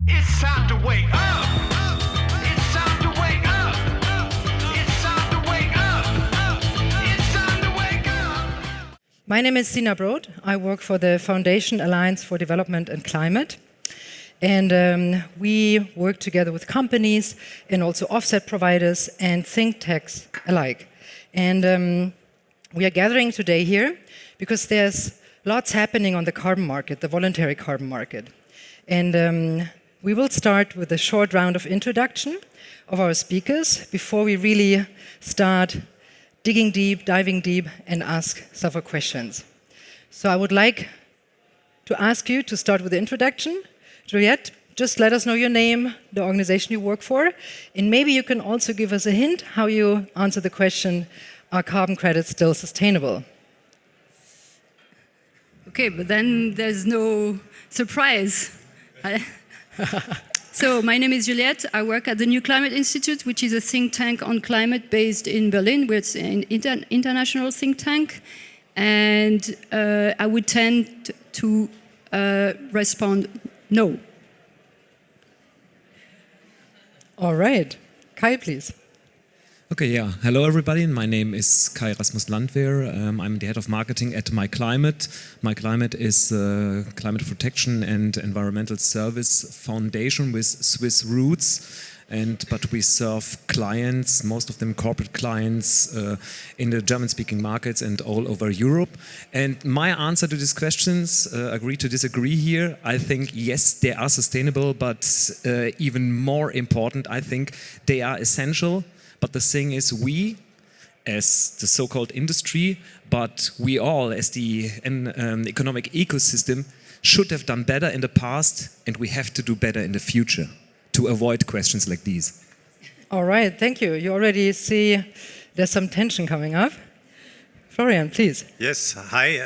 It's time to wake up. It's time to wake up. It's time to wake up. It's time to wake up. My name is Sina. I work for the Foundation Alliance for Development and Climate. And we work together with companies and also offset providers and think tanks alike. And we are gathering today here because there's lots happening on the carbon market, the voluntary carbon market. And we will start with a short round of introduction of our speakers before we really start digging deep, diving deep, and ask several questions. So I would like to ask you to start with the introduction. Juliette, just let us know your name, the organization you work for, and maybe you can also give us a hint how you answer the question, are carbon credits still sustainable? Okay, but then there's no surprise. So my name is Juliette. I work at the NewClimate Institute, which is a think tank on climate based in Berlin. It's an international think tank. And I would tend to respond no. All right. Kai, please. Okay, yeah. Hello, everybody. My name is Rassmus Landwehr. I'm the head of marketing at myclimate. myclimate is a climate protection and environmental service foundation with Swiss roots. But we serve clients, most of them corporate clients, in the German-speaking markets and all over Europe. And my answer to these questions, agree to disagree here, I think, yes, they are sustainable, but even more important, I think they are essential. But the thing is, we, as the so-called industry, but we all, as the economic ecosystem, should have done better in the past, and we have to do better in the future to avoid questions like these. All right, thank you. You already see there's some tension coming up. Florian, please. Yes, hi.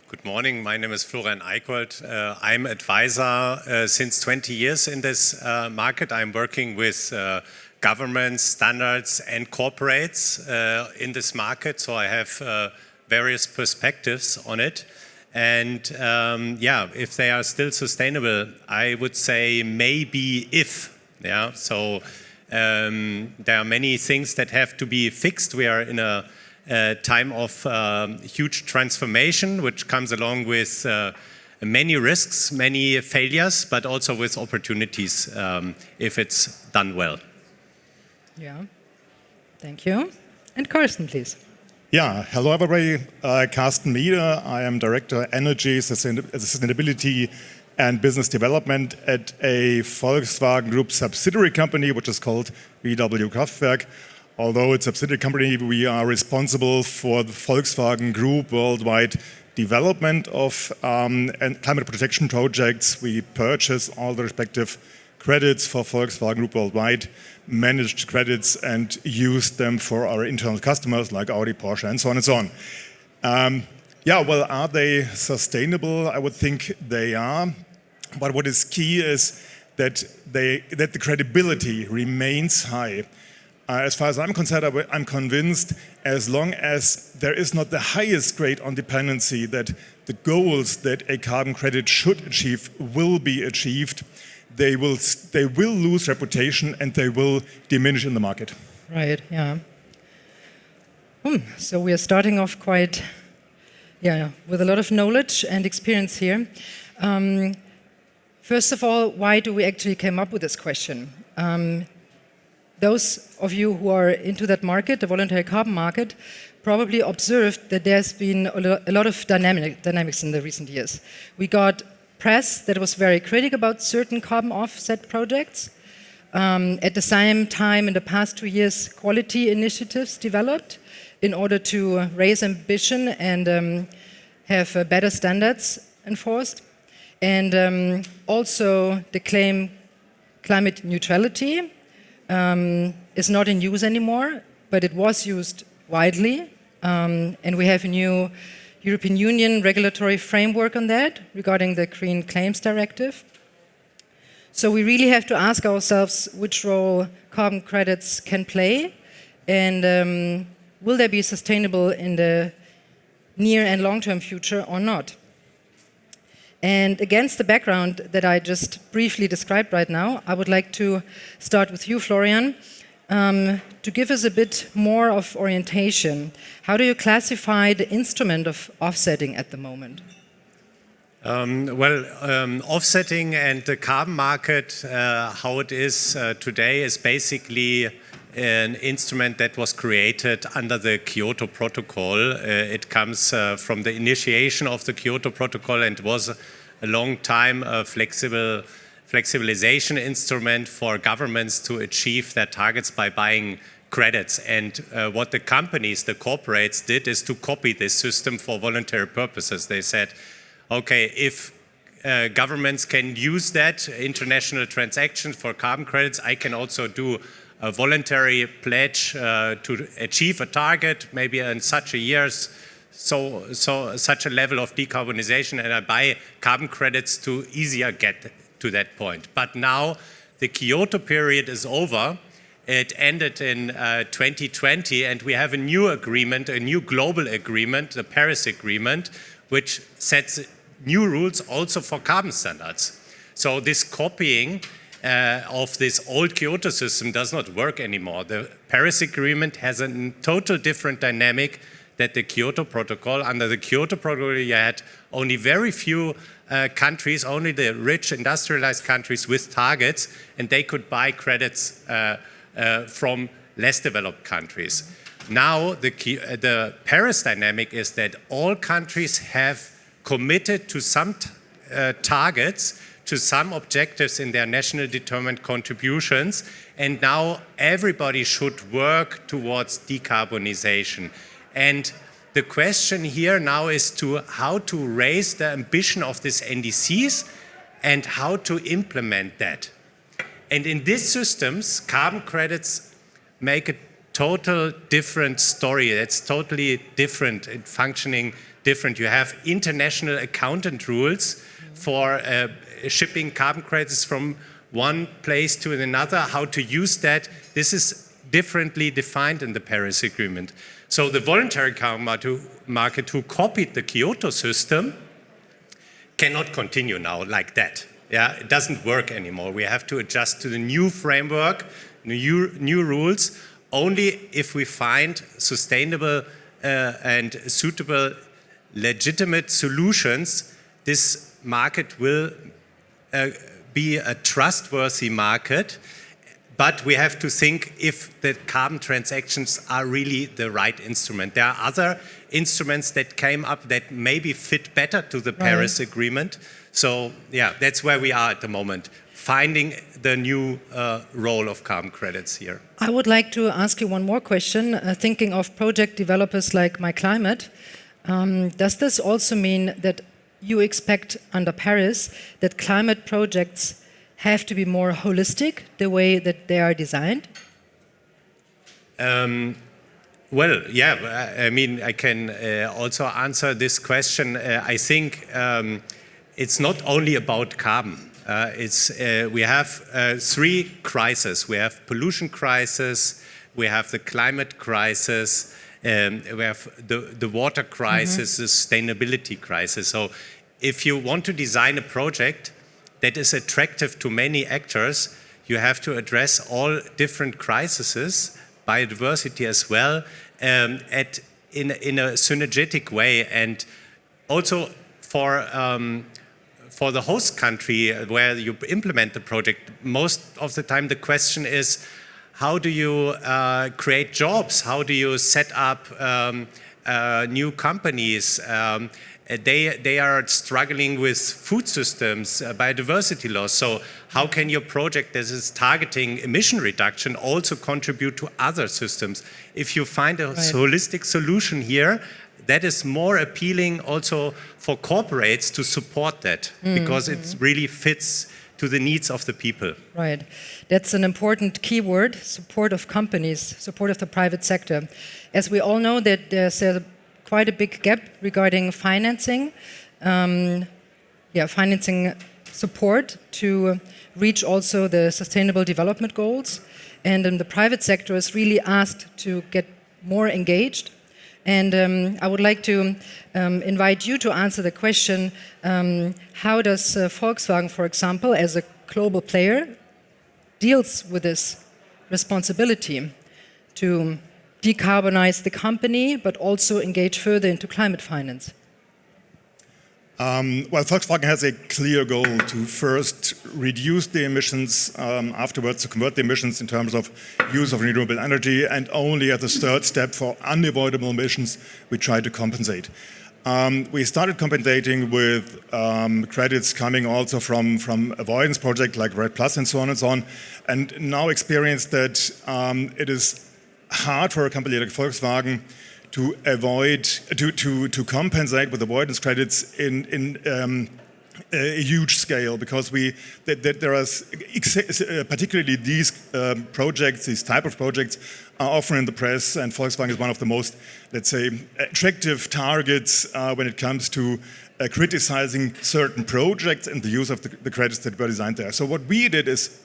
Good morning. My name is Florian Eickhold. I'm advisor since 20 years in this market. I'm working with governments, standards, and corporates in this market. So I have various perspectives on it. And yeah, if they are still sustainable, I would say maybe if. Yeah, so there are many things that have to be fixed. We are in a time of huge transformation, which comes along with many risks, many failures, but also with opportunities if it's done well. Yeah, thank you. And Karsten, please. Yeah, hello everybody. Karsten Miede. I am Director Energy, Sustainability and Business Development at a Volkswagen Group subsidiary company, which is called VW Kraftwerk. Although it's a subsidiary company, we are responsible for the Volkswagen Group worldwide development of and climate protection projects. We purchase all the respective credits for Volkswagen Group worldwide, managed credits, and use them for our internal customers like Audi, Porsche, and so on and so on. Yeah, well, are they sustainable? I would think they are. But what is key is that the credibility remains high. As far as I'm concerned, I'm convinced as long as there is not the highest grade on dependency that the goals that a carbon credit should achieve will be achieved, they will lose reputation and they will diminish in the market. Right, yeah. So we are starting off quite, with a lot of knowledge and experience here. First of all, why do we actually come up with this question? Those of you who are into that market, the voluntary carbon market, probably observed that there's been a lot of dynamics in the recent years. We got press that was very critical about certain carbon offset projects. At the same time, in the past 2 years, quality initiatives developed in order to raise ambition and have better standards enforced. And also the claim climate neutrality is not in use anymore, but it was used widely. And we have a new European Union regulatory framework on that regarding the Green Claims Directive. So we really have to ask ourselves which role carbon credits can play and will they be sustainable in the near and long-term future or not? And against the background that I just briefly described right now, I would like to start with you, Florian, to give us a bit more of orientation. How do you classify the instrument of offsetting at the moment? Offsetting and the carbon market, how it is today, is basically an instrument that was created under the Kyoto Protocol. It comes from the initiation of the Kyoto Protocol and was a long time a flexibilization instrument for governments to achieve their targets by buying credits. And what the companies, the corporates, did is to copy this system for voluntary purposes. They said, okay, if governments can use that international transaction for carbon credits, I can also do a voluntary pledge to achieve a target, maybe in such a years, such a level of decarbonization, and I buy carbon credits to easier get to that point. But now the Kyoto period is over. It ended in 2020, and we have a new agreement, a new global agreement, the Paris Agreement, which sets new rules also for carbon standards. So this copying of this old Kyoto system does not work anymore. The Paris Agreement has a total different dynamic than the Kyoto Protocol. Under the Kyoto Protocol, you had only very few countries, only the rich industrialized countries with targets, and they could buy credits from less developed countries. Now, the Paris dynamic is that all countries have committed to some targets, to some objectives in their national determined contributions, and now everybody should work towards decarbonization. And the question here now is how to raise the ambition of these NDCs and how to implement that. And in these systems, carbon credits make a total different story. It's totally different and functioning different. You have international accountant rules for shipping carbon credits from one place to another, how to use that. This is differently defined in the Paris Agreement. So the voluntary carbon market who copied the Kyoto system cannot continue now like that. Yeah, it doesn't work anymore. We have to adjust to the new framework, new rules, only if we find sustainable and suitable, legitimate solutions. This market will be a trustworthy market, but we have to think if the carbon transactions are really the right instrument. There are other instruments that came up that maybe fit better to the Paris Agreement. So yeah, that's where we are at the moment, finding the new role of carbon credits here. I would like to ask you one more question, thinking of project developers like myclimate. Does this also mean that you expect under Paris that climate projects have to be more holistic, the way that they are designed? Well, yeah, I mean, I can also answer this question. I think it's not only about carbon. We have three crises. We have pollution crisis, we have the climate crisis, we have the water crisis, the sustainability crisis. So if you want to design a project that is attractive to many actors, you have to address all different crises, biodiversity as well, in a synergetic way. And also for the host country where you implement the project, most of the time the question is, how do you create jobs? How do you set up new companies? They are struggling with food systems, biodiversity loss. So how can your project that is targeting emission reduction also contribute to other systems? If you find a holistic solution here, that is more appealing also for corporates to support that, because it really fits to the needs of the people. Right. That's an important keyword, support of companies, support of the private sector. As we all know that there's quite a big gap regarding financing, financing support to reach also the sustainable development goals. And the private sector is really asked to get more engaged And I would like to invite you to answer the question, how does Volkswagen, for example, as a global player, deals with this responsibility to decarbonize the company, but also engage further into climate finance? Well, Volkswagen has a clear goal to first reduce the emissions, afterwards to convert the emissions in terms of use of renewable energy, and only at the third step for unavoidable emissions we try to compensate. We started compensating with credits coming also from avoidance projects like RED Plus and so on, and now experience that it is hard for a company like Volkswagen to avoid, to compensate with avoidance credits in a huge scale, because there are particularly these projects, these type of projects are often in the press, and Volkswagen is one of the most, let's say, attractive targets when it comes to criticizing certain projects and the use of the credits that were designed there. So what we did is,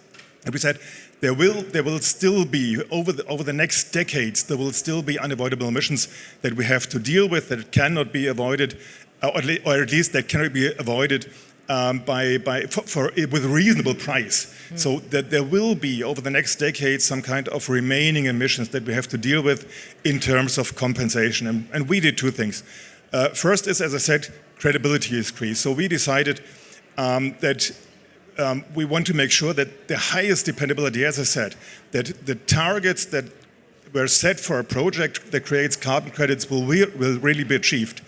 we said, there will still be, over the next decades, there will still be unavoidable emissions that we have to deal with, that cannot be avoided, or at least that cannot be avoided with a reasonable price. So that there will be, over the next decade, some kind of remaining emissions that we have to deal with in terms of compensation. And we did two things. First is, as I said, credibility is key. So we decided that we want to make sure that the highest dependability, as I said, that the targets that were set for a project that creates carbon credits will really be achieved.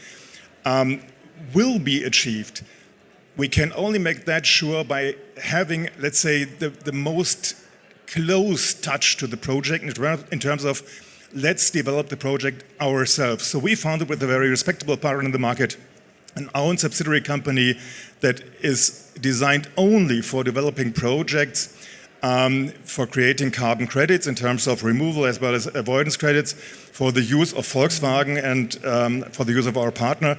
We can only make that sure by having, let's say, the most close touch to the project in terms of let's develop the project ourselves. So we founded with a very respectable partner in the market, an own subsidiary company that is designed only for developing projects, for creating carbon credits in terms of removal as well as avoidance credits for the use of Volkswagen and for the use of our partner.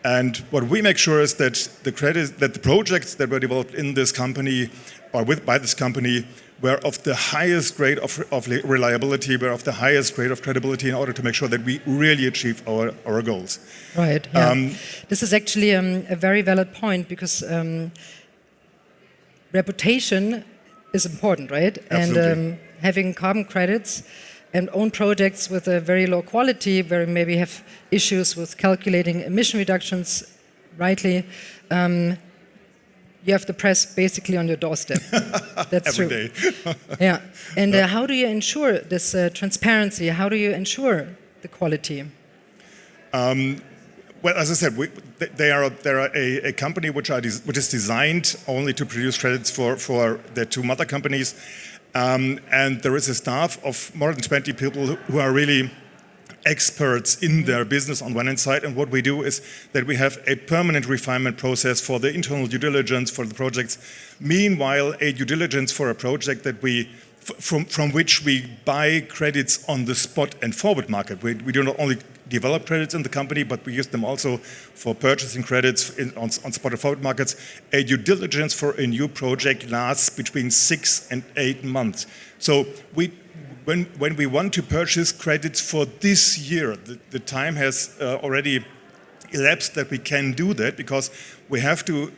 And what we make sure is that the projects that were developed in this company or by this company were of the highest grade of reliability, were of the highest grade of credibility, in order to make sure that we really achieve our goals. Right. Yeah. This is actually a very valid point, because reputation is important, right? Absolutely. And having carbon credits and own projects with a very low quality, where we maybe have issues with calculating emission reductions rightly, you have the press basically on your doorstep. That's Every true. day. Yeah. And how do you ensure this transparency? How do you ensure the quality? Well, as I said, they are a company which is designed only to produce credits for their two mother companies, and there is a staff of more than 20 people who are really experts in their business on one hand side, and what we do is that we have a permanent refinement process for the internal due diligence for the projects. Meanwhile, a due diligence for a project that from which we buy credits on the spot and forward market. We do not only develop credits in the company, but we use them also for purchasing credits on spot and forward markets. A due diligence for a new project lasts between 6 and 8 months. So when we want to purchase credits for this year, the time has already elapsed that we can do that, because we have to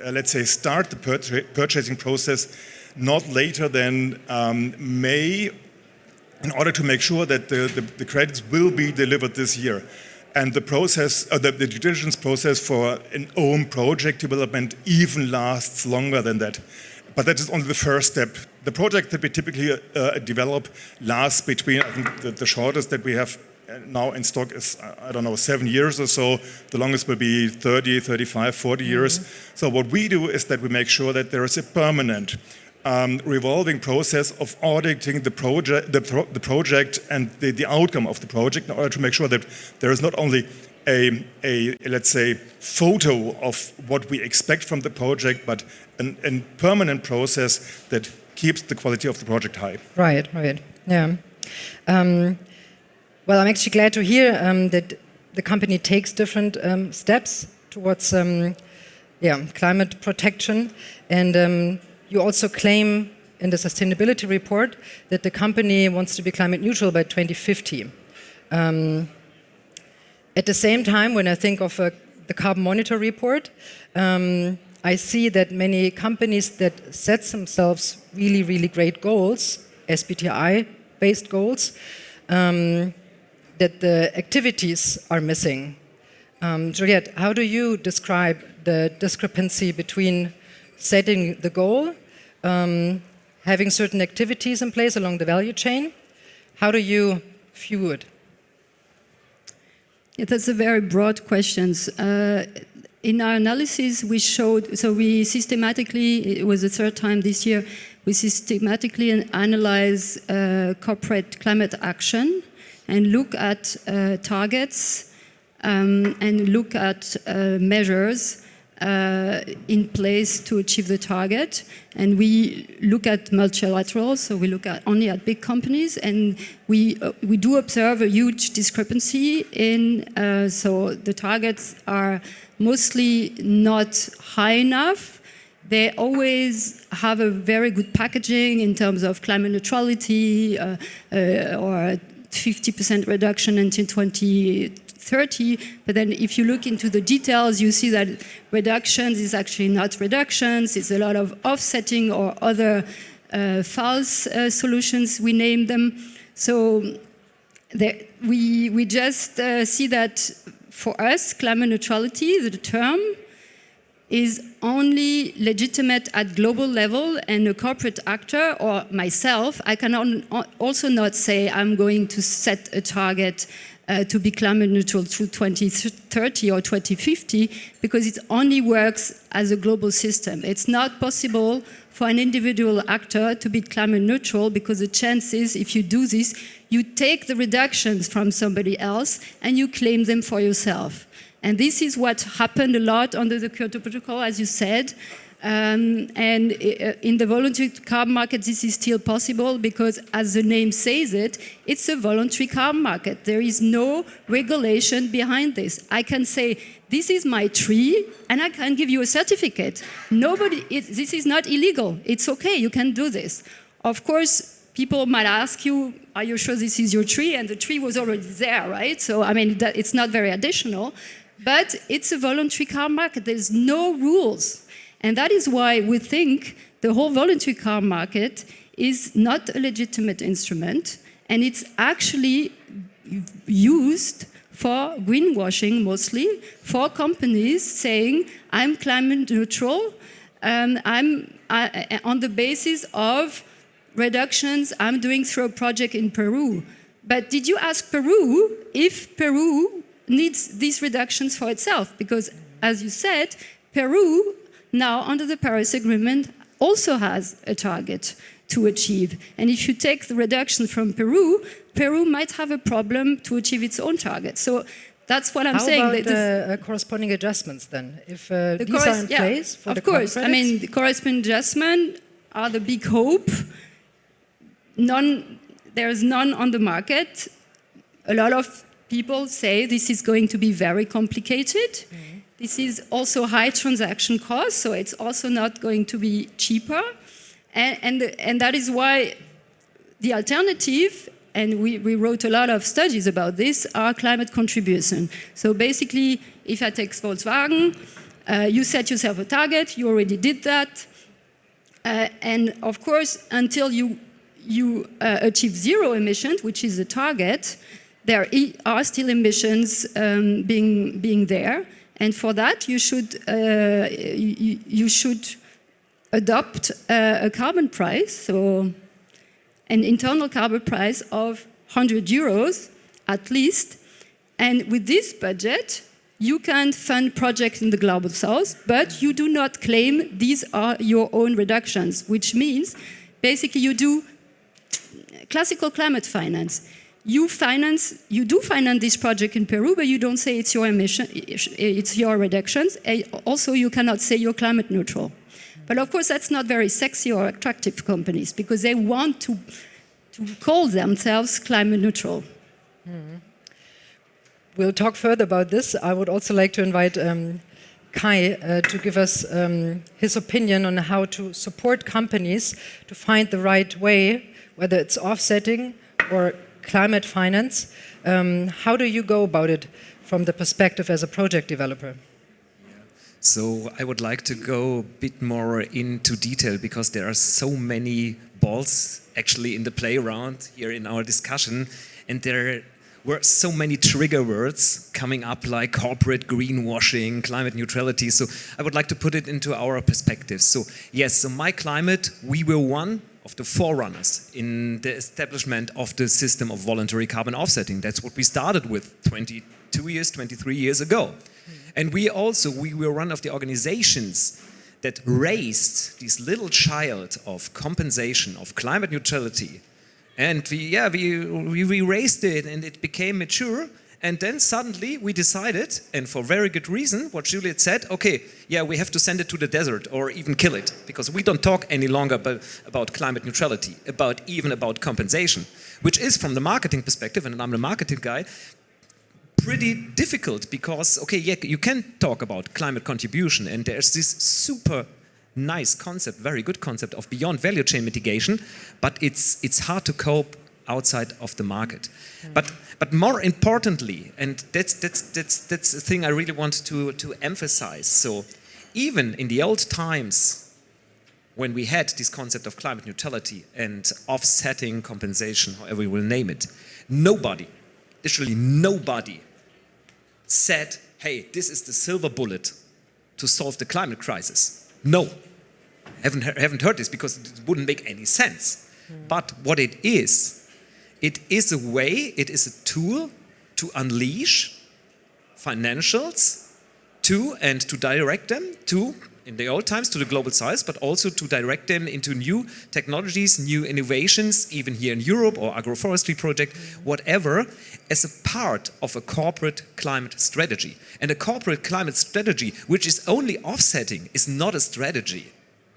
let's say, start the purchasing process not later than May, in order to make sure that the credits will be delivered this year. And the process, the due diligence process for an own project development even lasts longer than that. But that is only the first step. The project that we typically develop lasts between, I think the shortest that we have now in stock is, 7 years or so. The longest will be 30, 35, 40 years. So what we do is that we make sure that there is a permanent revolving process of auditing the project and the outcome of the project, in order to make sure that there is not only a let's say, photo of what we expect from the project, but a permanent process that keeps the quality of the project high. Right, yeah. Well, I'm actually glad to hear that the company takes different steps towards climate protection, and you also claim in the sustainability report that the company wants to be climate neutral by 2050. At the same time, when I think of the Carbon Monitor report, I see that many companies that set themselves really, really great goals, SBTI-based goals, that the activities are missing. Juliette, how do you describe the discrepancy between setting the goal, having certain activities in place along the value chain? How do you view it? Yeah, that's a very broad question. In our analysis, we showed, so we systematically, it was the third time this year, we systematically analyze corporate climate action and look at targets and look at measures in place to achieve the target. And we look at multilaterals, so we look at only at big companies, and we do observe a huge discrepancy in, so the targets are mostly not high enough. They always have a very good packaging in terms of climate neutrality or 50% reduction until 2030, but then if you look into the details, you see that reductions is actually not reductions, it's a lot of offsetting or other false solutions, we name them. So we just see that for us, climate neutrality, the term, is only legitimate at global level, and a corporate actor or myself, I can also not say I'm going to set a target to be climate neutral through 2030 or 2050, because it only works as a global system. It's not possible for an individual actor to be climate neutral, because the chances, if you do this, you take the reductions from somebody else and you claim them for yourself. And this is what happened a lot under the Kyoto Protocol, as you said. And in the voluntary carbon market, this is still possible because, as the name says it, it's a voluntary carbon market. There is no regulation behind this. I can say, this is my tree, and I can give you a certificate. This is not illegal. It's okay, you can do this. Of course, people might ask you, are you sure this is your tree? And the tree was already there, right? So, I mean, it's not very additional. But it's a voluntary carbon market. There's no rules. And that is why we think the whole voluntary carbon market is not a legitimate instrument, and it's actually used for greenwashing mostly, for companies saying, I'm climate neutral, I'm on the basis of reductions I'm doing through a project in Peru. But did you ask Peru if Peru needs these reductions for itself? Because, as you said, Peru, now under the Paris Agreement, also has a target to achieve. And if you take the reduction from Peru, Peru might have a problem to achieve its own target. So that's what I'm saying. How about the corresponding adjustments then? If these are in place for the carbon credits? I mean, the corresponding adjustments are the big hope. There's none on the market. A lot of people say this is going to be very complicated. Mm-hmm. This is also high transaction cost, so it's also not going to be cheaper. And that is why the alternative, and we wrote a lot of studies about this, are climate contribution. So basically, if I take Volkswagen, you set yourself a target, you already did that. And of course, until you achieve zero emissions, which is the target, there are still emissions being there, and for that you should adopt a carbon price, so an internal carbon price of 100 euros at least. And with this budget, you can fund projects in the Global South, but you do not claim these are your own reductions, which means basically you do classical climate finance. You do finance this project in Peru, but you don't say it's your emission, it's your reductions. Also, you cannot say you're climate neutral. But of course, that's not very sexy or attractive to companies, because they want to call themselves climate neutral. Mm-hmm. We'll talk further about this. I would also like to invite Kai to give us his opinion on how to support companies to find the right way, whether it's offsetting or climate finance, How do you go about it from the perspective as a project developer? So I would like to go a bit more into detail because there are so many balls actually in the playground here in our discussion, and there were so many trigger words coming up like corporate greenwashing, climate neutrality. So I would like to put it into our perspective. So yes, so myclimate, we were one of the forerunners in the establishment of the system of voluntary carbon offsetting. That's what we started with 22 years, 23 years ago. And we were one of the organizations that raised this little child of compensation, of climate neutrality. And we raised it and it became mature. And then suddenly we decided, and for very good reason, what Juliette said, okay, yeah, we have to send it to the desert or even kill it, because we don't talk any longer about climate neutrality, even about compensation, which is from the marketing perspective, and I'm the marketing guy, pretty difficult because, okay, yeah, you can talk about climate contribution and there's this super nice concept, very good concept of beyond value chain mitigation, but it's hard to cope outside of the market. But more importantly, and that's the thing I really want to emphasize. So even in the old times when we had this concept of climate neutrality and offsetting compensation, however we will name it, nobody, literally nobody said, hey, this is the silver bullet to solve the climate crisis. No, haven't heard this because it wouldn't make any sense. But what it is a way, it is a tool to unleash financials to direct them to, in the old times, to the global south, but also to direct them into new technologies, new innovations, even here in Europe or agroforestry project, whatever, as a part of a corporate climate strategy. And a corporate climate strategy, which is only offsetting, is not a strategy.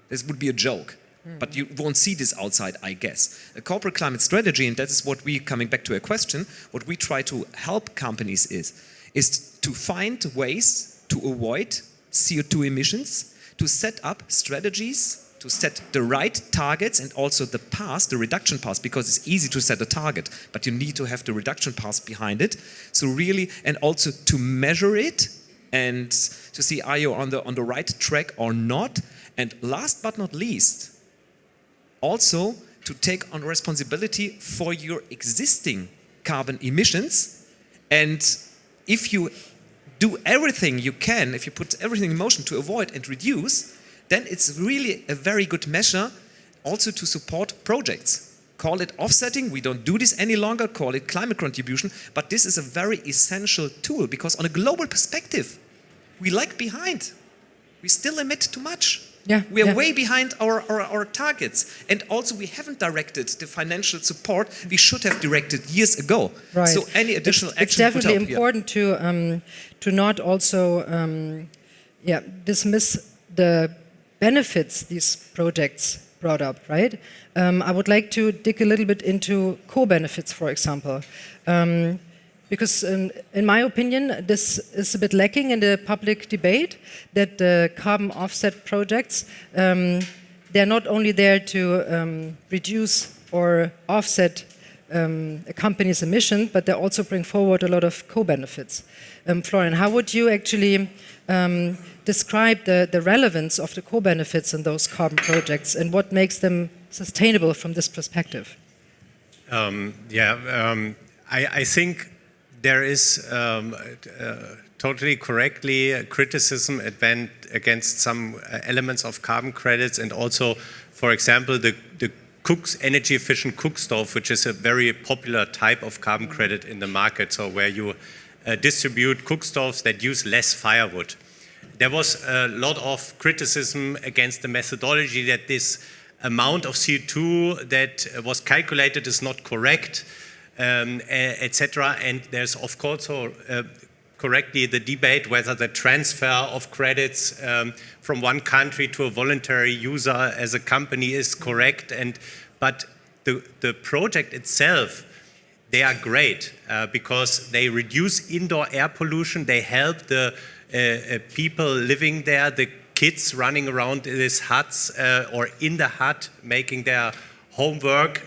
This would be a joke. But you won't see this outside, I guess. A corporate climate strategy, and that is what we, coming back to a question, what we try to help companies is to find ways to avoid CO2 emissions, to set up strategies, to set the right targets and also the path, the reduction path, because it's easy to set a target, but you need to have the reduction path behind it. So really, and also to measure it and to see, are you on the right track or not? And last but not least, also to take on responsibility for your existing carbon emissions. And if you do everything you can, if you put everything in motion to avoid and reduce, then it's really a very good measure also to support projects. Call it offsetting, we don't do this any longer, call it climate contribution, but this is a very essential tool because on a global perspective, we lag behind. We still emit too much. Yeah, we are way behind our targets. And also we haven't directed the financial support we should have directed years ago. Right. So any additional action it's definitely would help, important to not also dismiss the benefits these projects brought up, right? I would like to dig a little bit into co-benefits, for example. Because in my opinion, this is a bit lacking in the public debate, that the carbon offset projects, they're not only there to reduce or offset a company's emission, but they also bring forward a lot of co-benefits. Florian, how would you actually describe the relevance of the co-benefits in those carbon projects and what makes them sustainable from this perspective? I think there is totally correctly a criticism against some elements of carbon credits, and also, for example, the energy efficient cook stove, which is a very popular type of carbon credit in the market, so where you distribute cook stoves that use less firewood. There was a lot of criticism against the methodology that this amount of CO2 that was calculated is not correct, etc. And there's of course correctly the debate whether the transfer of credits from one country to a voluntary user as a company is correct. But the project itself, they are great because they reduce indoor air pollution. They help the people living there, the kids running around in these huts or in the hut making their homework,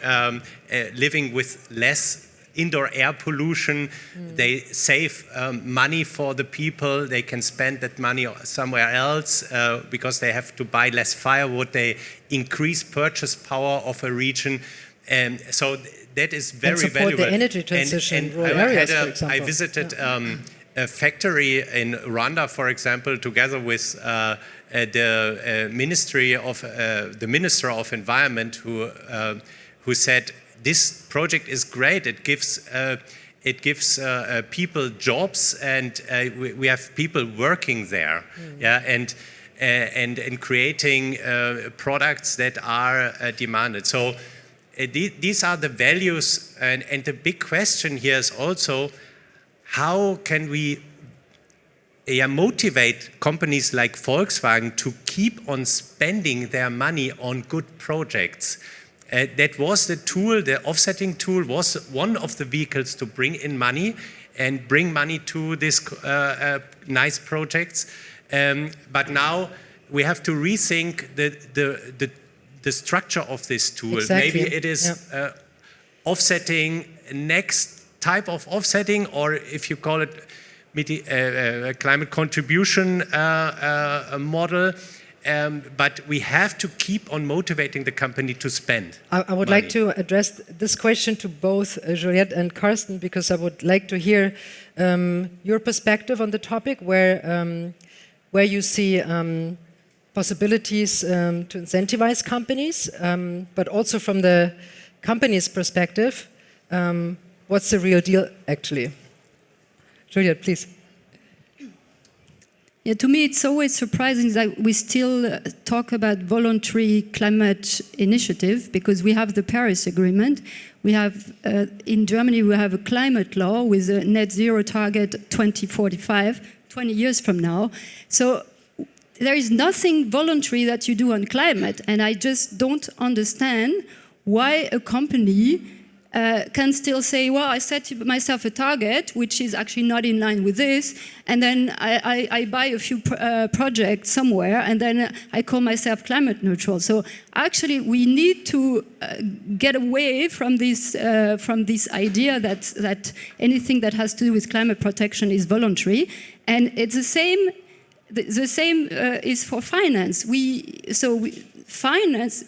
living with less indoor air pollution. They save money for the people. They can spend that money somewhere else because they have to buy less firewood. They increase purchase power of a region. So that is very support valuable. the energy transition in rural I areas, for example. I visited a factory in Rwanda, for example, together with the Minister of Environment, who said this project is great. It gives people jobs, and we have people working there, and creating products that are demanded. So these are the values, and the big question here is also, how can we motivate companies like Volkswagen to keep on spending their money on good projects? That was the tool, the offsetting tool was one of the vehicles to bring in money and bring money to these nice projects. But now we have to rethink the structure of this tool. Exactly. Maybe it is offsetting, next type of offsetting, or if you call it climate contribution model. But we have to keep on motivating the company to spend. I would like to address this question to both Juliette and Karsten, because I would like to hear your perspective on the topic, where you see possibilities to incentivize companies, but also from the company's perspective, what's the real deal actually? Juliette, please. Yeah, to me, it's always surprising that we still talk about voluntary climate initiative, because we have the Paris Agreement. We have, in Germany, we have a climate law with a net zero target 2045, 20 years from now. So there is nothing voluntary that you do on climate, and I just don't understand why a company can still say, well, I set myself a target, which is actually not in line with this, and then I buy a few projects somewhere, and then I call myself climate neutral. So actually, we need to get away from this idea that anything that has to do with climate protection is voluntary, and it's the same. The same is for finance. Finance.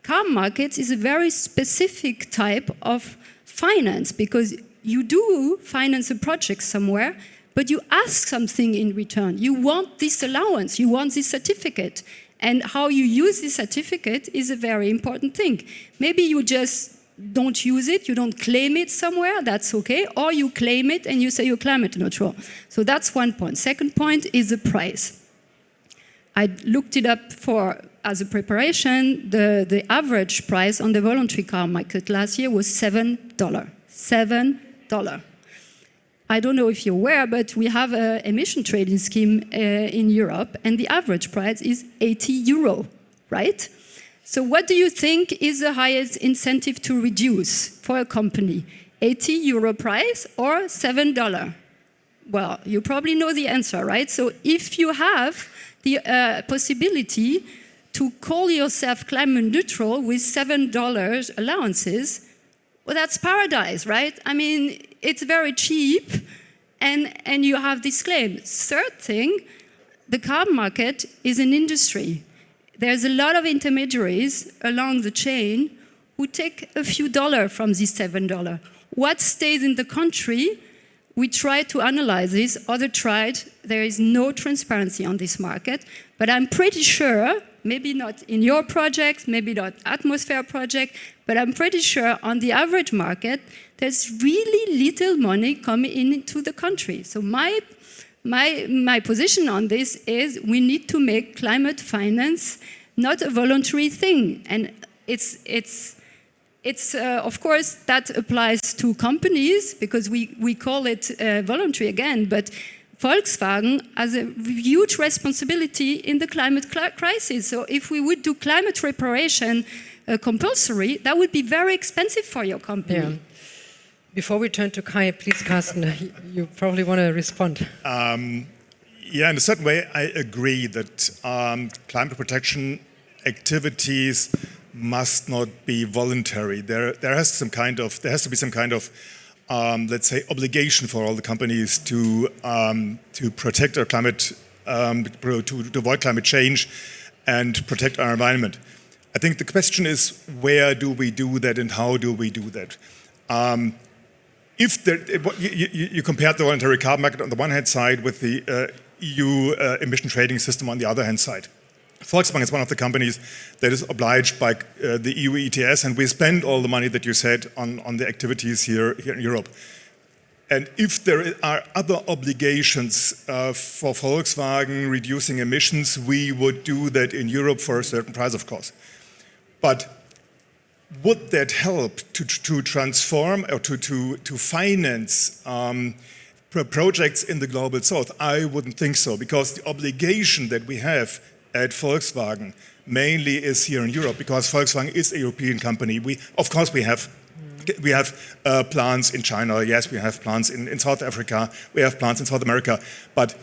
Carbon markets is a very specific type of finance, because you do finance a project somewhere, but you ask something in return. You want this allowance, you want this certificate, and how you use this certificate is a very important thing. Maybe you just don't use it, you don't claim it somewhere, that's okay, or you claim it and you say you're climate neutral. So that's one point. Second point is the price. I looked it up as a preparation. The average price on the voluntary car market last year was $7. $7. I don't know if you're aware, but we have an emission trading scheme in Europe, and the average price is €80, right? So what do you think is the highest incentive to reduce for a company? €80 price or $7? Well, you probably know the answer, right? So if you have the possibility to call yourself climate neutral with $7 allowances, well, that's paradise, right? I mean, it's very cheap, and you have this claim. Third thing, the carbon market is an industry. There's a lot of intermediaries along the chain who take a few dollars from this $7. What stays in the country? We tried to analyze this, others tried. There is no transparency on this market, but I'm pretty sure, maybe not in your project, maybe not atmosphere project, but I'm pretty sure on the average market, there's really little money coming into the country. So my position on this is we need to make climate finance not a voluntary thing, and it's of course, that applies to companies, because we call it voluntary again, but Volkswagen has a huge responsibility in the climate crisis. So if we would do climate reparation compulsory, that would be very expensive for your company. Yeah. Before we turn to Kai, please, Karsten, you probably want to respond. Yeah, in a certain way, I agree that climate protection activities must not be voluntary. There has to be some kind of let's say, obligation for all the companies to protect our climate, to avoid climate change and protect our environment. I think the question is, where do we do that and how do we do that? If you compared the voluntary carbon market on the one hand side with the EU emission trading system on the other hand side. Volkswagen is one of the companies that is obliged by the EU ETS, and we spend all the money that you said on the activities here in Europe. And if there are other obligations for Volkswagen reducing emissions, we would do that in Europe for a certain price, of course. But would that help to transform or to finance projects in the global south? I wouldn't think so, because the obligation that we have at Volkswagen mainly is here in Europe, because Volkswagen is a European company. Of course, we have plants in China, yes, we have plants in South Africa, we have plants in South America, but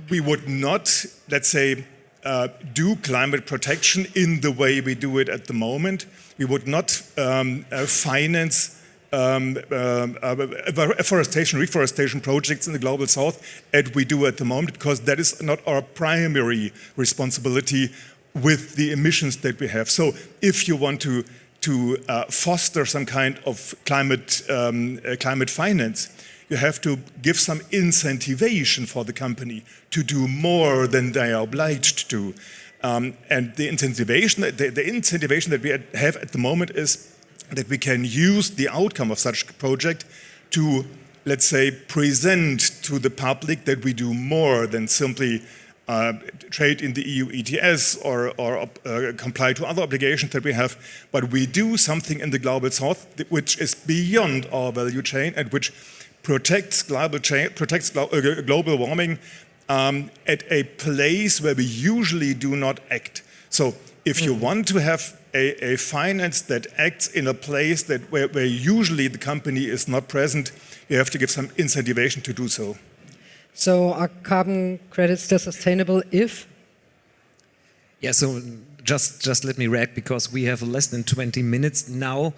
we would not, let's say, do climate protection in the way we do it at the moment. We would not finance reforestation projects in the global south as we do at the moment, because that is not our primary responsibility with the emissions that we have. So if you want to foster some kind of climate finance, you have to give some incentivation for the company to do more than they are obliged to. And the incentivation that we have at the moment is that we can use the outcome of such a project to, let's say, present to the public that we do more than simply trade in the EU ETS or comply to other obligations that we have, but we do something in the global south which is beyond our value chain and which protects global warming at a place where we usually do not act. So if you want to have a finance that acts in a place where usually the company is not present, you have to give some incentivation to do so. So are carbon credits still sustainable if? Yeah, so just let me react, because we have less than 20 minutes now,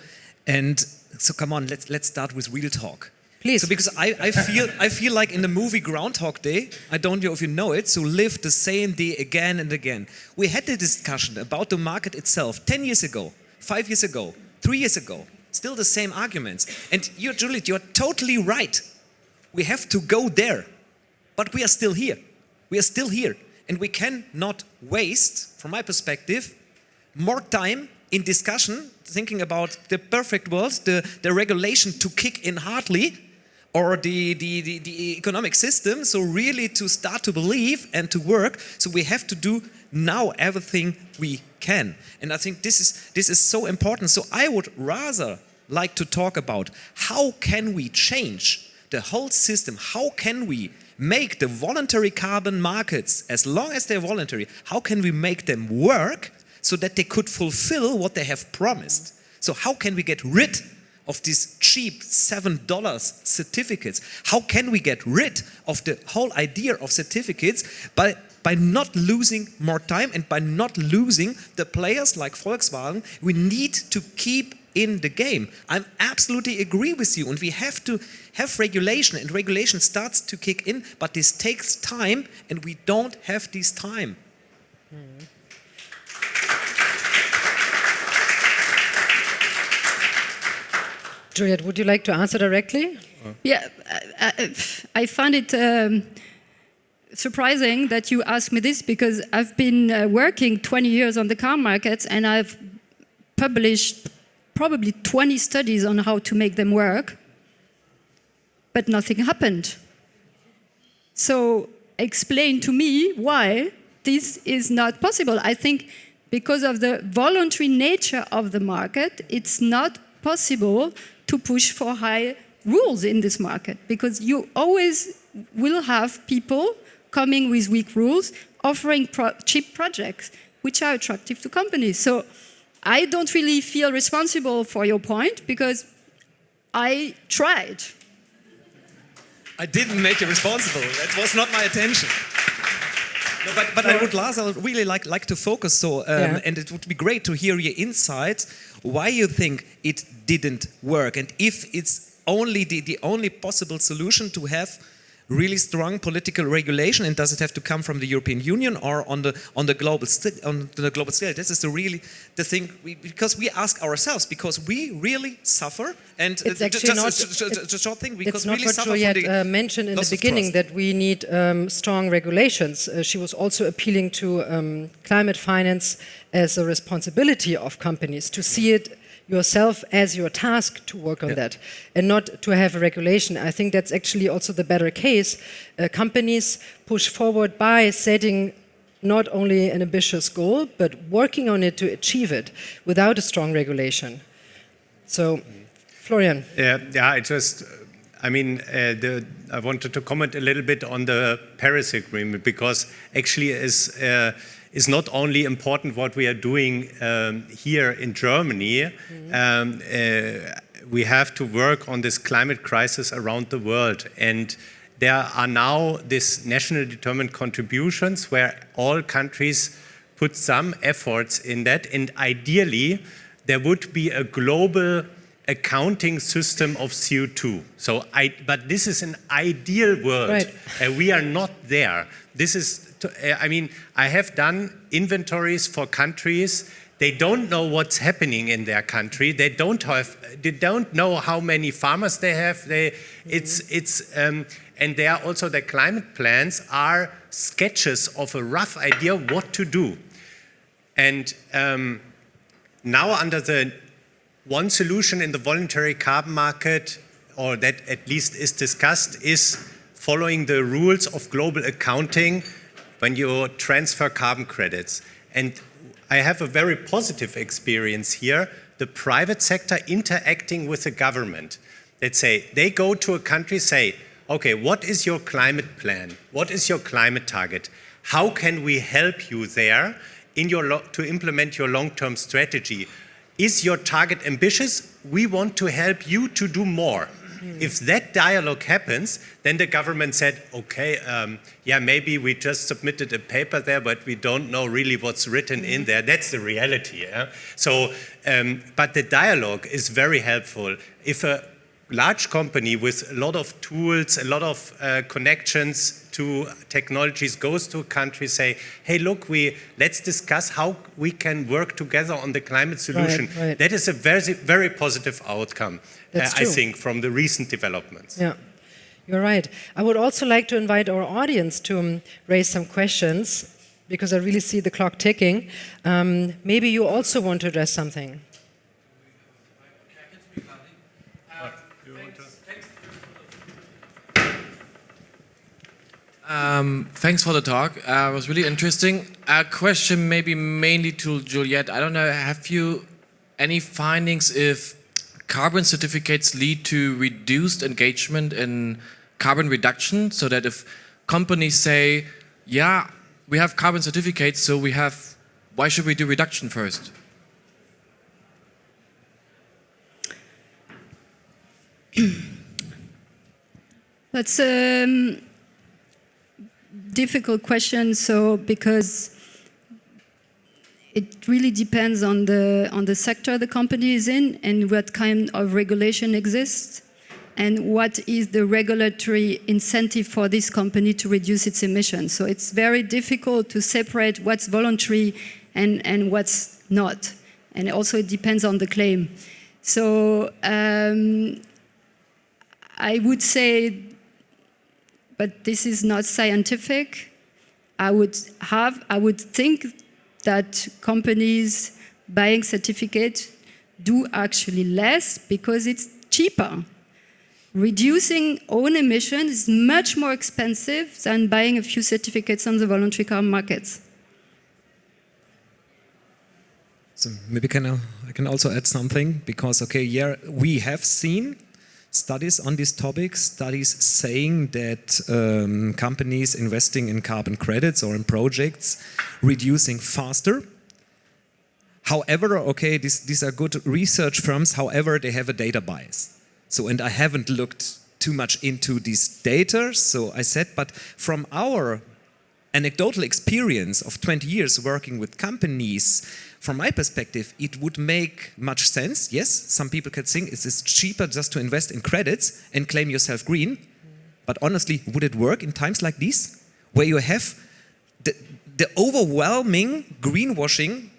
and so come on, let's start with real talk. Please. So because I feel like in the movie Groundhog Day, I don't know if you know it, so live the same day again and again. We had the discussion about the market itself 10 years ago, 5 years ago, 3 years ago, still the same arguments. And you, Juliette, you're totally right. We have to go there, but we are still here. We are still here, and we cannot waste, from my perspective, more time in discussion, thinking about the perfect world, the regulation to kick in hardly, or the economic system, so really to start to believe and to work. So we have to do now everything we can. And I think this is so important. So I would rather like to talk about how can we change the whole system? How can we make the voluntary carbon markets, as long as they're voluntary, how can we make them work so that they could fulfill what they have promised? So how can we get rid of these cheap $7 certificates? How can we get rid of the whole idea of certificates by not losing more time and by not losing the players like Volkswagen? We need to keep in the game. I absolutely agree with you, and we have to have regulation, and regulation starts to kick in, but this takes time, and we don't have this time. Juliette, would you like to answer directly? Yeah, I find it surprising that you ask me this, because I've been working 20 years on the car markets, and I've published probably 20 studies on how to make them work, but nothing happened. So explain to me why this is not possible. I think because of the voluntary nature of the market, it's not possible to push for high rules in this market, because you always will have people coming with weak rules, offering cheap projects, which are attractive to companies. So I don't really feel responsible for your point, because I tried. I didn't make you responsible. That was not my intention. No, but I would really like to focus. So, and it would be great to hear your insights. Why you think it didn't work, and if it's the only possible solution to have really strong political regulation? And does it have to come from the European Union or on the global scale? This is the thing, because we ask ourselves, because we really suffer, and It's actually not. just a short thing, because It's not really what suffer from Juliette the mentioned in the loss of beginning, trust. that we need strong regulations. She was also appealing to climate finance as a responsibility of companies, to see it yourself as your task to work on that, and not to have a regulation. I think that's actually also the better case. Companies push forward by setting not only an ambitious goal, but working on it to achieve it without a strong regulation. So, Florian. I wanted to comment a little bit on the Paris Agreement, because actually is not only important what we are doing here in Germany. We have to work on this climate crisis around the world, and there are now these national determined contributions where all countries put some efforts in that, and ideally there would be a global accounting system of CO2. But this is an ideal world. Right. We are not there. This is, I have done inventories for countries. They don't know what's happening in their country. They don't know how many farmers they have. And they are also, the climate plans are sketches of a rough idea what to do. And now under the one solution in the voluntary carbon market, or that at least is discussed, is following the rules of global accounting when you transfer carbon credits. And I have a very positive experience here. The private sector interacting with the government. Let's say they go to a country, say, okay, what is your climate plan? What is your climate target? How can we help you there to implement your long-term strategy? Is your target ambitious? We want to help you to do more. If that dialogue happens, then the government said, okay, maybe we just submitted a paper there, but we don't know really what's written in there. That's the reality. So, but the dialogue is very helpful. If a large company with a lot of tools, a lot of connections to technologies goes to a country, say, hey, look, let's discuss how we can work together on the climate solution. Right. That is a very, very positive outcome, That's I true. think, from the recent developments. Yeah, you're right. I would also like to invite our audience to raise some questions, because I really see the clock ticking. Maybe you also want to address something. Thanks for the talk. It was really interesting. A question maybe mainly to Juliette. I don't know, have you any findings if carbon certificates lead to reduced engagement in carbon reduction, so that if companies say, yeah, we have carbon certificates, so why should we do reduction first? That's difficult question. So because it really depends on the sector the company is in, and what kind of regulation exists, and what is the regulatory incentive for this company to reduce its emissions. So it's very difficult to separate what's voluntary and what's not. And also it depends on the claim. So I would say, but this is not scientific, I would think that companies buying certificates do actually less because it's cheaper. Reducing own emissions is much more expensive than buying a few certificates on the voluntary carbon markets. So maybe I can also add something, because we have seen studies on this topic, studies saying that companies investing in carbon credits or in projects reducing faster. However, these are good research firms, however, they have a data bias. So, and I haven't looked too much into these data, so I said, but from our anecdotal experience of 20 years working with companies, from my perspective, it would make much sense. Yes, some people can think it is cheaper just to invest in credits and claim yourself green. But honestly, would it work in times like these, where you have the overwhelming greenwashing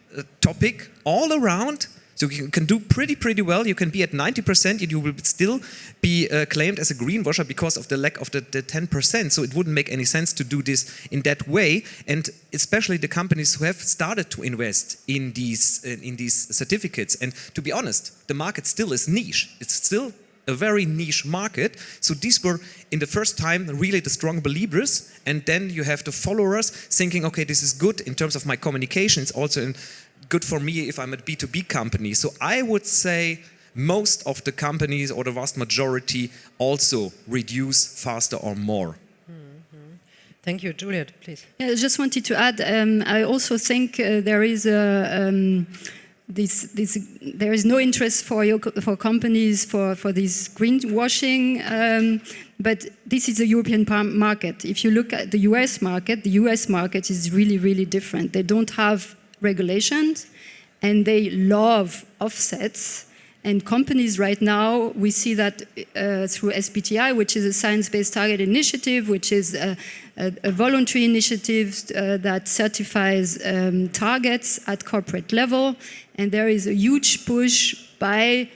topic all around? So you can do pretty well. You can be at 90% and you will still be claimed as a greenwasher because of the lack of the 10%. So it wouldn't make any sense to do this in that way. And especially the companies who have started to invest in these certificates. And to be honest, the market still is niche. It's still a very niche market. So these were in the first time really the strong believers, and then you have the followers thinking, okay, this is good in terms of my communication. It's also good for me if I'm a B2B company. So I would say most of the companies, or the vast majority, also reduce faster or more. Thank you. Juliette, please. Yeah, I just wanted to add, I also think there is there is no interest for companies for this greenwashing, but this is a European market. If you look at the US market is really, really different. They don't have regulations and they love offsets. And companies right now, we see that through SBTi, which is a science-based target initiative, which is a voluntary initiative that certifies targets at corporate level. And there is a huge push by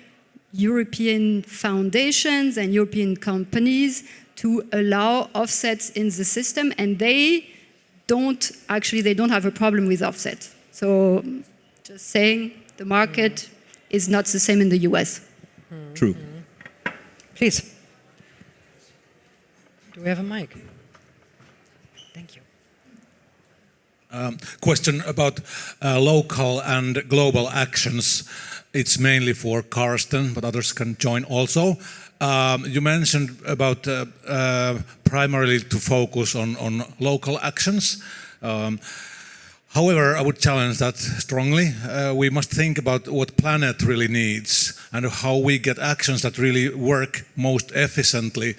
European foundations and European companies to allow offsets in the system. And they don't have a problem with offset. So just saying, the market is not the same in the US. True. Please. Do we have a mic? Thank you. Question about local and global actions. It's mainly for Karsten, but others can join also. You mentioned about primarily to focus on local actions. However, I would challenge that strongly. We must think about what planet really needs and how we get actions that really work most efficiently.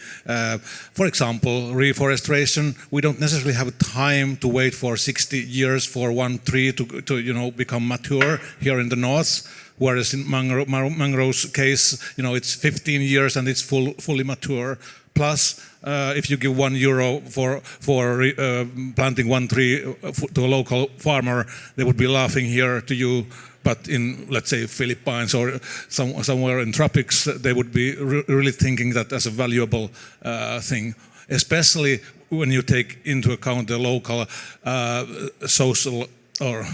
For example, reforestation. We don't necessarily have time to wait for 60 years for one tree to become mature here in the north. Whereas in mangrove's case, it's 15 years and it's fully mature. Plus, if you give €1 for planting one tree to a local farmer, they would be laughing here to you. But in, let's say, Philippines or somewhere in tropics, they would be really thinking that as a valuable thing, especially when you take into account the local social or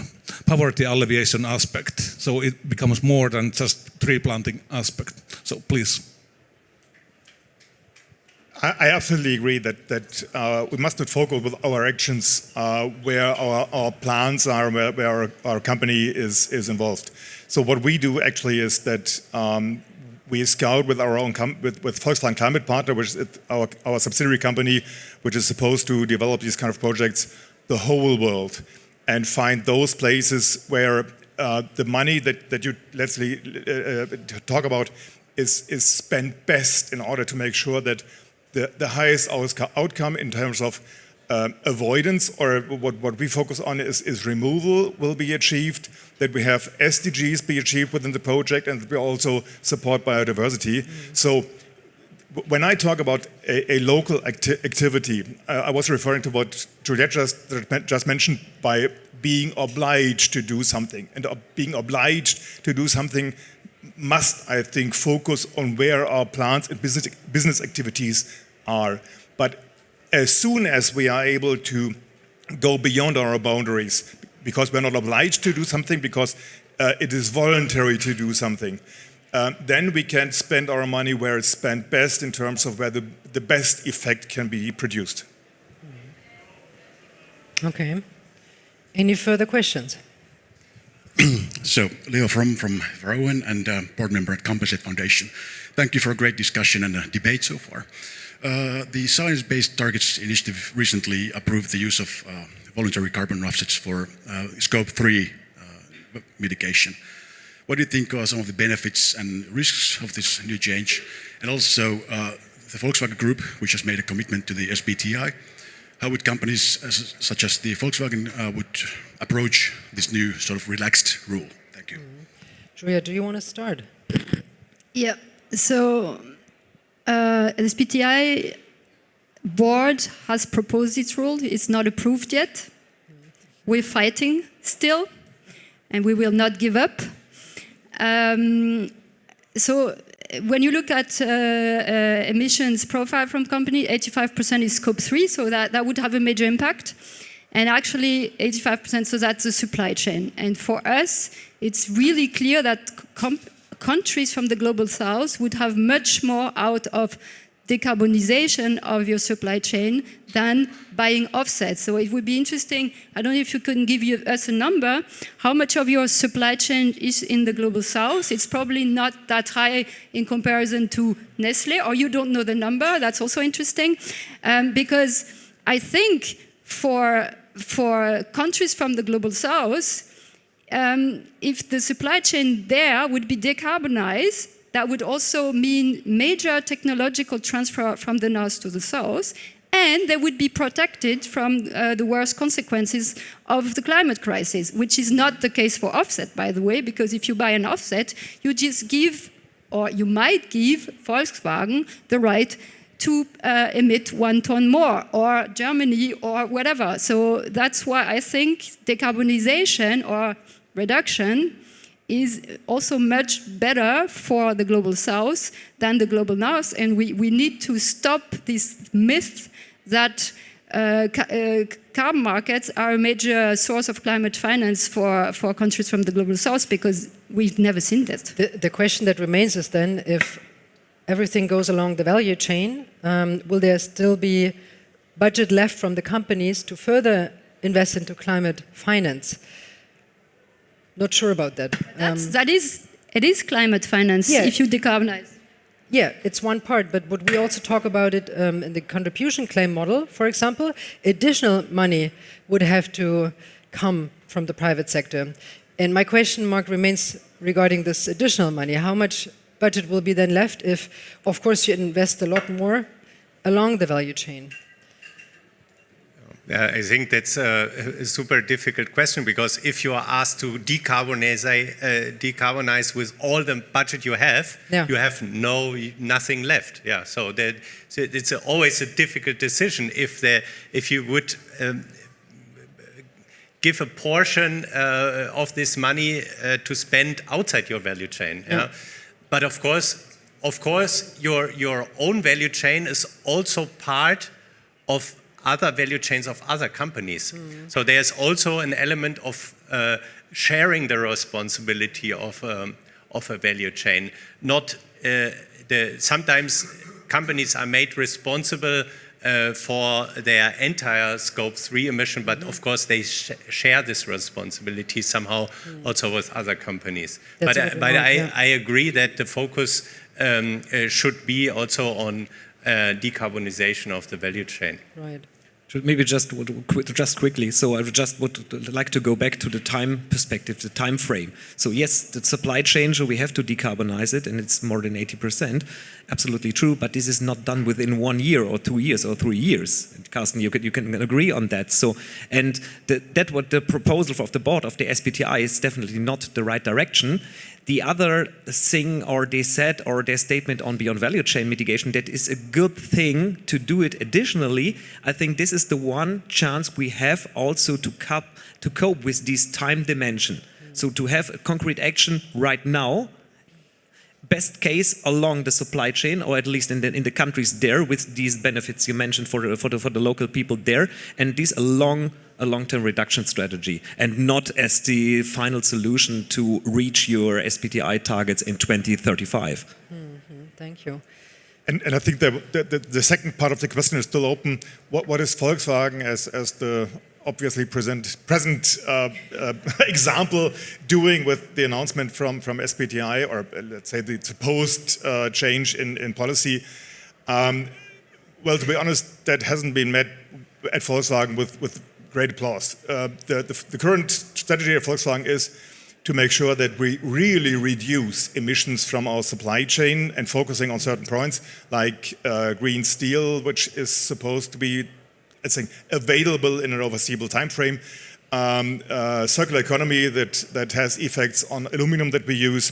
poverty alleviation aspect. So it becomes more than just tree planting aspect. So please. I absolutely agree that we must not focus with our actions where our plans are, where our company is involved. So what we do actually is that we scout with our own with Volkswagen Climate Partner, which is our subsidiary company, which is supposed to develop these kind of projects, the whole world, and find those places where the money that you let's talk about is spent best in order to make sure that the highest outcome in terms of avoidance, or what we focus on is removal, will be achieved, that we have SDGs be achieved within the project, and that we also support biodiversity. So when I talk about a local activity, I was referring to what Juliette just mentioned by being obliged to do something. And being obliged to do something must, I think, focus on where our plants and business activities are. But as soon as we are able to go beyond our boundaries, because we're not obliged to do something, because it is voluntary to do something, then we can spend our money where it's spent best in terms of where the best effect can be produced. Okay. Any further questions? So, Leo from Rowan and board member at Composite Foundation. Thank you for a great discussion and debate so far. The Science Based Targets Initiative recently approved the use of voluntary carbon offsets for Scope 3 mitigation. What do you think are some of the benefits and risks of this new change? And also, the Volkswagen Group, which has made a commitment to the SBTi, how would companies such as the Volkswagen would approach this new sort of relaxed rule? Thank you. Juliette, do you want to start? Yeah, so the SBTi board has proposed its rule. It's not approved yet. We're fighting still, and we will not give up. So when you look at emissions profile from company, 85% is scope 3, so that would have a major impact. And actually 85%, so that's the supply chain. And for us, it's really clear that countries from the global south would have much more out of decarbonization of your supply chain than buying offsets. So it would be interesting, I don't know if you can give us a number, how much of your supply chain is in the global south. It's probably not that high in comparison to Nestle, or you don't know the number. That's also interesting. Because I think for countries from the global south, if the supply chain there would be decarbonized, that would also mean major technological transfer from the north to the south, and they would be protected from the worst consequences of the climate crisis, which is not the case for offset, by the way, because if you buy an offset, you just give, or you might give Volkswagen the right to emit 1 ton more, or Germany, or whatever. So that's why I think decarbonization or reduction is also much better for the global south than the global north, and we need to stop this myth that carbon markets are a major source of climate finance for countries from the global south, because we've never seen that. The question that remains is then, if everything goes along the value chain, will there still be budget left from the companies to further invest into climate finance? Not sure about that. It is climate finance, yeah. If you decarbonize. Yeah, it's one part, but would we also talk about it in the contribution claim model, for example? Additional money would have to come from the private sector. And my question mark remains regarding this additional money. How much budget will be then left if, of course, you invest a lot more along the value chain? I think that's a super difficult question, because if you are asked to decarbonize with all the budget you have, you have nothing left. Yeah, so it's always a difficult decision if you would give a portion of this money to spend outside your value chain. Yeah? But of course, your own value chain is also part of other value chains of other companies. So there's also an element of sharing the responsibility of a value chain. Sometimes companies are made responsible for their entire scope 3 emission, but of course they share this responsibility somehow also with other companies. But I agree that the focus should be also on decarbonization of the value chain. Right. Maybe just quickly, so I just would like to go back to the time perspective, the time frame. So yes, the supply chain, so we have to decarbonize it, and it's more than 80%, absolutely true, but this is not done within 1 year or 2 years or 3 years. And Karsten, you can agree on that. So, and what the proposal of the board of the SBTi is definitely not the right direction. The other thing, or they said, or their statement on beyond value chain mitigation, that is a good thing to do it additionally. I think this is the one chance we have also to cope with this time dimension. So to have a concrete action right now, best case along the supply chain, or at least in the countries there, with these benefits you mentioned for the local people there, and this along a long-term reduction strategy, and not as the final solution to reach your SBTi targets in 2035. Thank you. And I think the second part of the question is still open. What is Volkswagen as the obviously present example doing with the announcement from SBTi, or let's say the supposed change in policy? Well, to be honest, that hasn't been met at Volkswagen with great applause. The current strategy of Volkswagen is to make sure that we really reduce emissions from our supply chain, and focusing on certain points like green steel, which is supposed to be let's say, available in an overseeable time frame. Circular economy that has effects on aluminum that we use.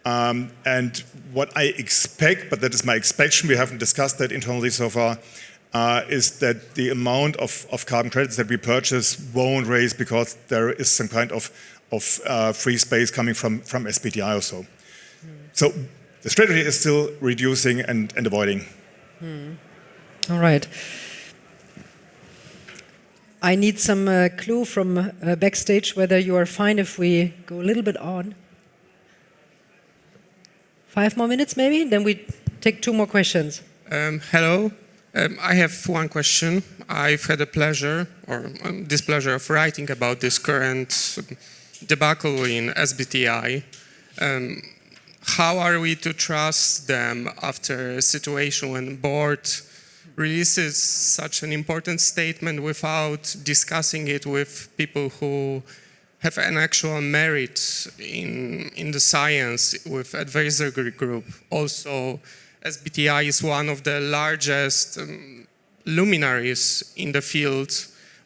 And what I expect, but that is my expectation, we haven't discussed that internally so far, is that the amount of carbon credits that we purchase won't raise because there is some kind of free space coming from SBTi or so. So the strategy is still reducing and avoiding. All right. I need some clue from backstage whether you are fine if we go a little bit on. 5 more minutes maybe, then we take 2 more questions. Hello, I have one question. I've had a pleasure, or displeasure of writing about this current debacle in SBTi. How are we to trust them after a situation when board releases such an important statement without discussing it with people who have an actual merit in the science with advisory group? Also, SBTi is one of the largest luminaries in the field,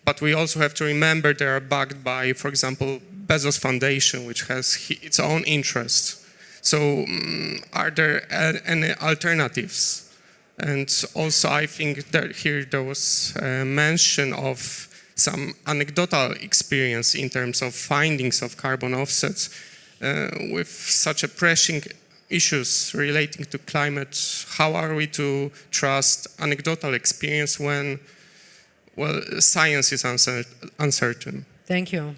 but we also have to remember they are backed by, for example, Bezos Foundation, which has its own interests. So are there any alternatives? And also I think that here there was a mention of some anecdotal experience in terms of findings of carbon offsets with such a pressing issues relating to climate. How are we to trust anecdotal experience when, well, science is uncertain? Thank you.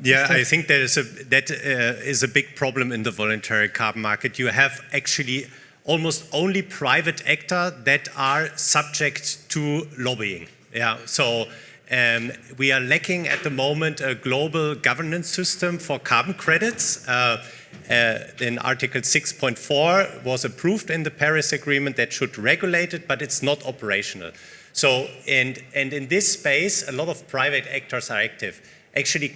Yeah, I think that is a big problem in the voluntary carbon market. You have actually almost only private actors that are subject to lobbying. Yeah, so we are lacking at the moment a global governance system for carbon credits. In Article 6.4 was approved in the Paris Agreement that should regulate it, but it's not operational. So, and in this space, a lot of private actors are active. Actually,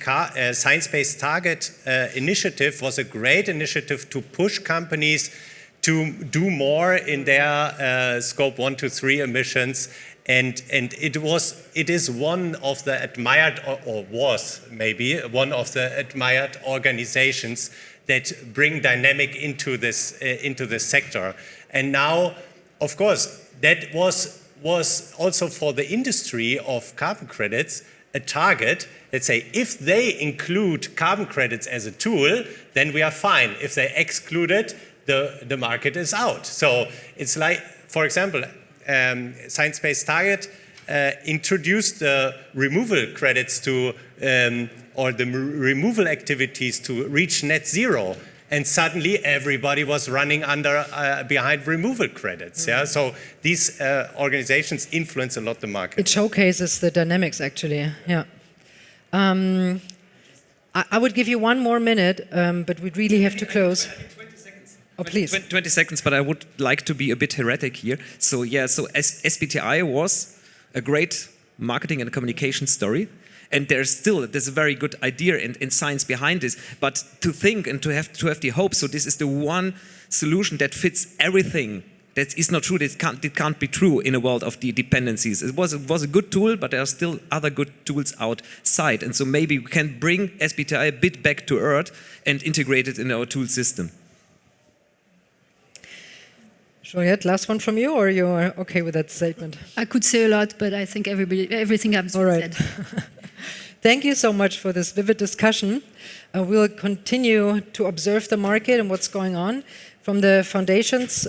Science-Based Target Initiative was a great initiative to push companies to do more in their scope 1 to 3 emissions, and it is one of the admired, or was maybe one of the admired organizations that bring dynamic into this sector. And now, of course, that was also for the industry of carbon credits a target. Let's say if they include carbon credits as a tool, then we are fine. If they exclude it, the market is out. So it's like, for example, Science-Based Target introduced the removal credits to, or the removal activities to reach net zero. And suddenly everybody was running behind removal credits. Yeah, so these organizations influence a lot the market. It showcases the dynamics, actually. Yeah. I would give you 1 more minute, but we really have to close. 20 seconds. Oh, please. 20 seconds, but I would like to be a bit heretic here. So yeah, so SBTi was a great marketing and communication story. And there's a very good idea and science behind this. But to think and to have the hope, so this is the one solution that fits everything. That is not true. It can't be true in a world of the dependencies. It was a good tool, but there are still other good tools outside. And so maybe we can bring SBTi a bit back to earth and integrate it in our tool system. Juliette, last one from you, or you are okay with that statement? I could say a lot, but I think everything has been said. Thank you so much for this vivid discussion. We'll continue to observe the market and what's going on. From the foundation's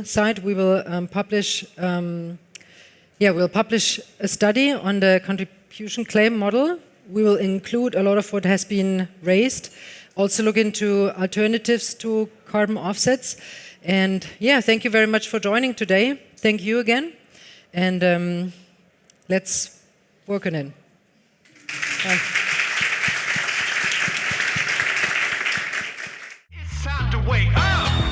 side, we will publish a study on the contribution claim model. We will include a lot of what has been raised. Also look into alternatives to carbon offsets. And yeah, thank you very much for joining today. Thank you again. And let's work on it. Bye. It's time to wake up.